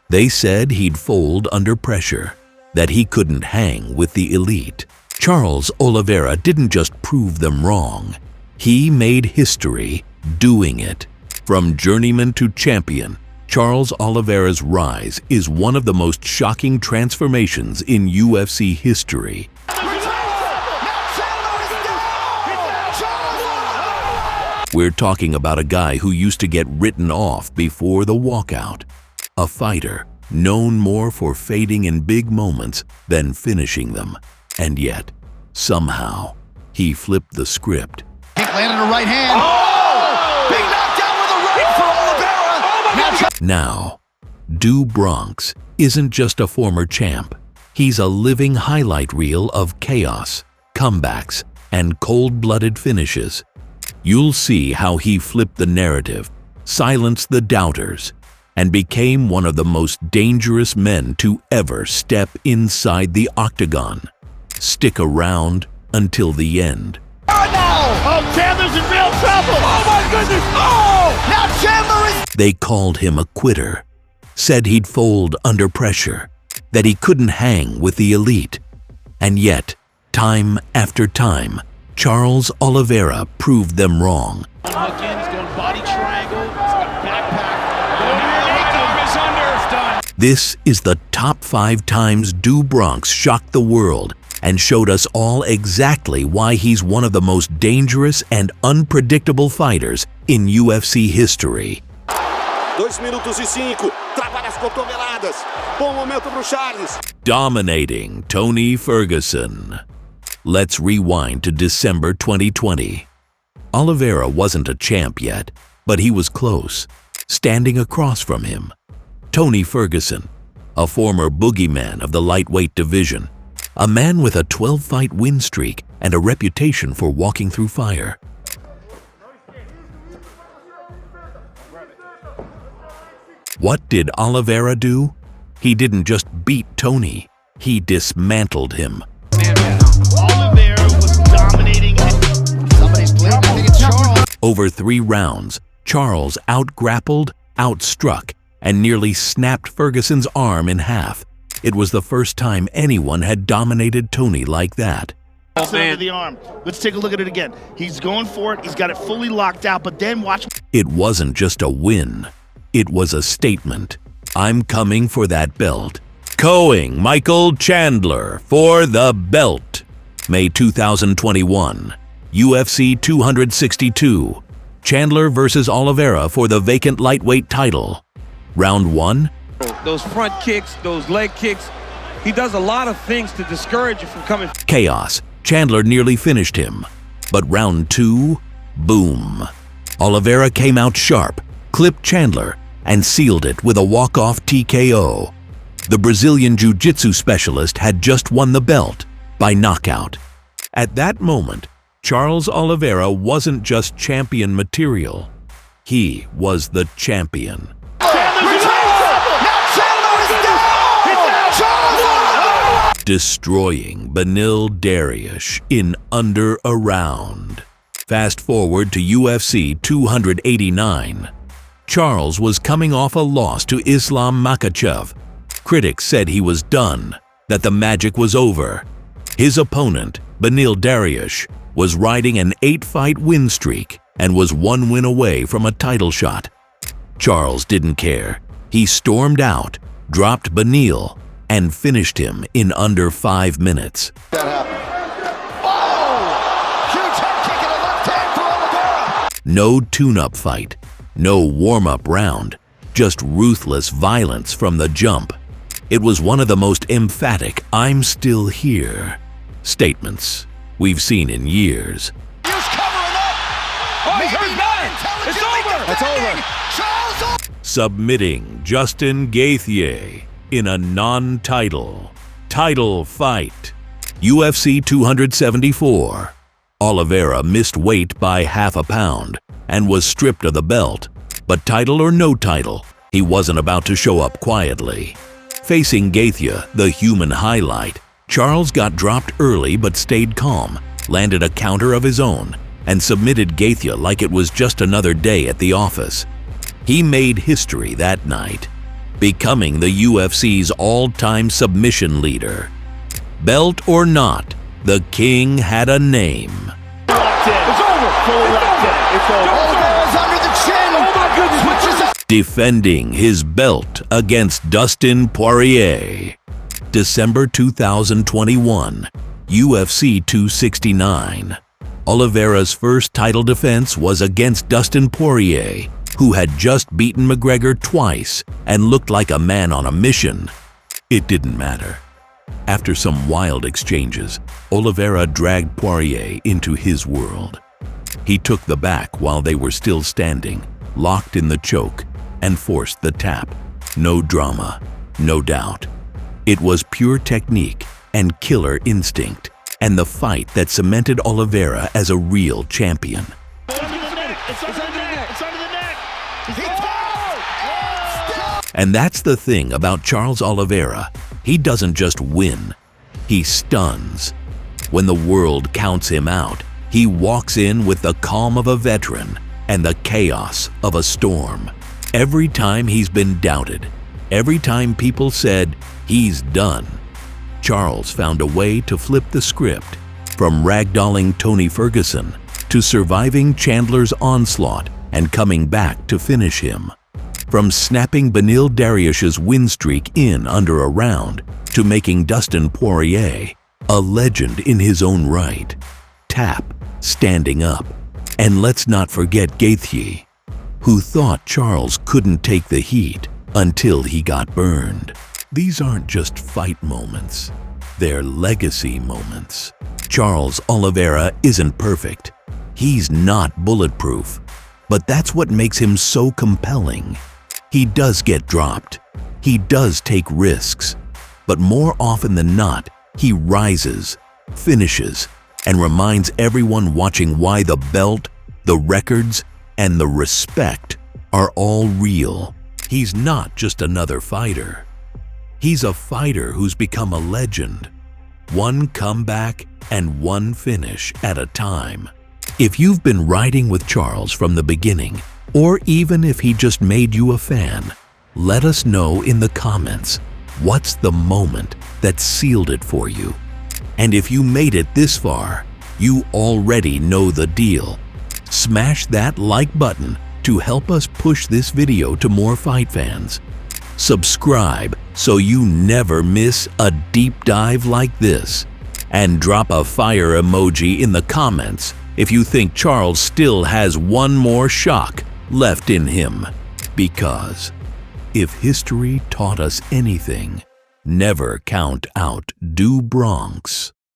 They said he'd fold under pressure, that he couldn't hang with the elite. Charles Oliveira didn't just prove them wrong. He made history doing it. From journeyman to champion, Charles Oliveira's rise is one of the most shocking transformations in UFC history. We're talking about a guy who used to get written off before the walkout. A fighter known more for fading in big moments than finishing them. And yet, somehow, he flipped the script. Kick landed a right hand. Oh! Big knockdown with a right for Oliveira. Now, Bronx isn't just a former champ. He's a living highlight reel of chaos, comebacks, and cold-blooded finishes. You'll see how he flipped the narrative, silenced the doubters, and became one of the most dangerous men to ever step inside the octagon. Stick around until the end. Oh, Chandler's in real trouble! Oh my goodness! Oh! Now Chandler is... They called him a quitter, said he'd fold under pressure, that he couldn't hang with the elite. And yet, time after time, Charles Oliveira proved them wrong. Again, he's going body triangle, he's got backpack. Is under. This is the top 5 times Bronx shocked the world and showed us all exactly why he's one of the most dangerous and unpredictable fighters in UFC history. 2 minutos e 5, trabalha as cotoveladas. Bom momento pro Charles. Dominating Tony Ferguson. Let's rewind to December 2020. Oliveira wasn't a champ yet, but he was close. Standing across from him, Tony Ferguson, a former boogeyman of the lightweight division, a man with a 12-fight win streak and a reputation for walking through fire. What did Oliveira do? He didn't just beat Tony, he dismantled him. Oliveira was dominating. Somebody's bleeding. I think it's Charles. Over 3 rounds, Charles out-grappled, outstruck, and nearly snapped Ferguson's arm in half. It was the first time anyone had dominated Tony like that. Oh, man. The arm. Let's take a look at it again. He's going for it. He's got it fully locked out, but then watch. It wasn't just a win. It was a statement. I'm coming for that belt. KOing Michael Chandler for the belt. May 2021. UFC 262. Chandler versus Oliveira for the vacant lightweight title. Round 1. Those front kicks, those leg kicks, he does a lot of things to discourage you from coming. Chaos. Chandler nearly finished him. But round 2, boom. Oliveira came out sharp, clipped Chandler, and sealed it with a walk-off TKO. The Brazilian Jiu-Jitsu specialist had just won the belt by knockout. At that moment, Charles Oliveira wasn't just champion material. He was the champion. Destroying Benil Dariush in under a round. Fast forward to UFC 289. Charles was coming off a loss to Islam Makhachev. Critics said he was done, that the magic was over. His opponent, Benil Dariush, was riding an 8-fight win streak and was 1 win away from a title shot. Charles didn't care. He stormed out, dropped Benil, and finished him in under 5 minutes. That happened. Oh! Huge head kick and a left hand for Oliveira. No tune-up fight, no warm-up round, just ruthless violence from the jump. It was one of the most emphatic "I'm still here" statements we've seen in years. He's covering up. Oh, he's hurt bad. It's over. It's over. Charles. Submitting Justin Gaethje in a non-title title fight. UFC 274. Oliveira missed weight by half a pound and was stripped of the belt. But title or no title, he wasn't about to show up quietly. Facing Gaethje, the human highlight, Charles got dropped early but stayed calm, landed a counter of his own, and submitted Gaethje like it was just another day at the office. He made history that night. becoming the UFC's all-time submission leader. Belt or not, the King had a name. It's over. Fully locked in. It's over. Oliveira's under the chin. Oh my goodness. Switches up. Defending his belt against Dustin Poirier. December 2021, UFC 269. Oliveira's first title defense was against Dustin Poirier, who had just beaten McGregor twice and looked like a man on a mission. It didn't matter. After some wild exchanges, Oliveira dragged Poirier into his world. He took the back while they were still standing, locked in the choke, and forced the tap. No drama, no doubt. It was pure technique and killer instinct, and the fight that cemented Oliveira as a real champion. It's under the neck. It's under the neck. It's under the neck. And that's the thing about Charles Oliveira. He doesn't just win, he stuns. When the world counts him out, he walks in with the calm of a veteran and the chaos of a storm. Every time he's been doubted, every time people said, he's done, Charles found a way to flip the script, from ragdolling Tony Ferguson to surviving Chandler's onslaught and coming back to finish him. From snapping Benil Dariush's win streak in under a round to making Dustin Poirier a legend in his own right. Tap, standing up. And let's not forget Gaethje, who thought Charles couldn't take the heat until he got burned. These aren't just fight moments, they're legacy moments. Charles Oliveira isn't perfect. He's not bulletproof. But that's what makes him so compelling. He does get dropped. He does take risks. But more often than not, he rises, finishes, and reminds everyone watching why the belt, the records, and the respect are all real. He's not just another fighter. He's a fighter who's become a legend. One comeback and one finish at a time. If you've been riding with Charles from the beginning, or even if he just made you a fan, let us know in the comments what's the moment that sealed it for you. And if you made it this far, you already know the deal. Smash that like button to help us push this video to more fight fans. Subscribe so you never miss a deep dive like this. And drop a fire emoji in the comments if you think Charles still has one more shock left in him. Because if history taught us anything, never count out Bronx.